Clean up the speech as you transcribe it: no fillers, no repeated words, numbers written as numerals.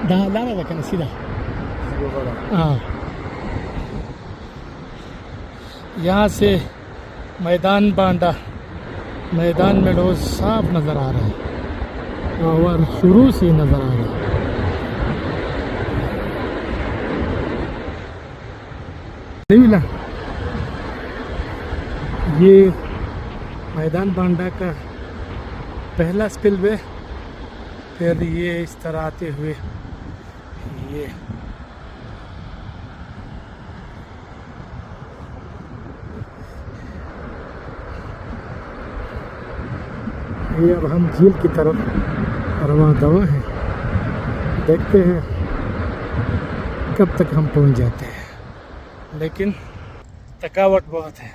लाना रखना सीधा। हाँ, यहाँ से मैदान बांडा, मैदान में रोज साफ नज़र आ रहा है और शुरू से नज़र आ रहा है। नहीं मिला। ये मैदान बांडा का पहला स्पिलवे, फिर ये इस तरह आते हुए ये अब हम झील की तरफ रवाना दवा हैं। देखते हैं कब तक हम पहुंच जाते हैं, लेकिन थकावट बहुत है।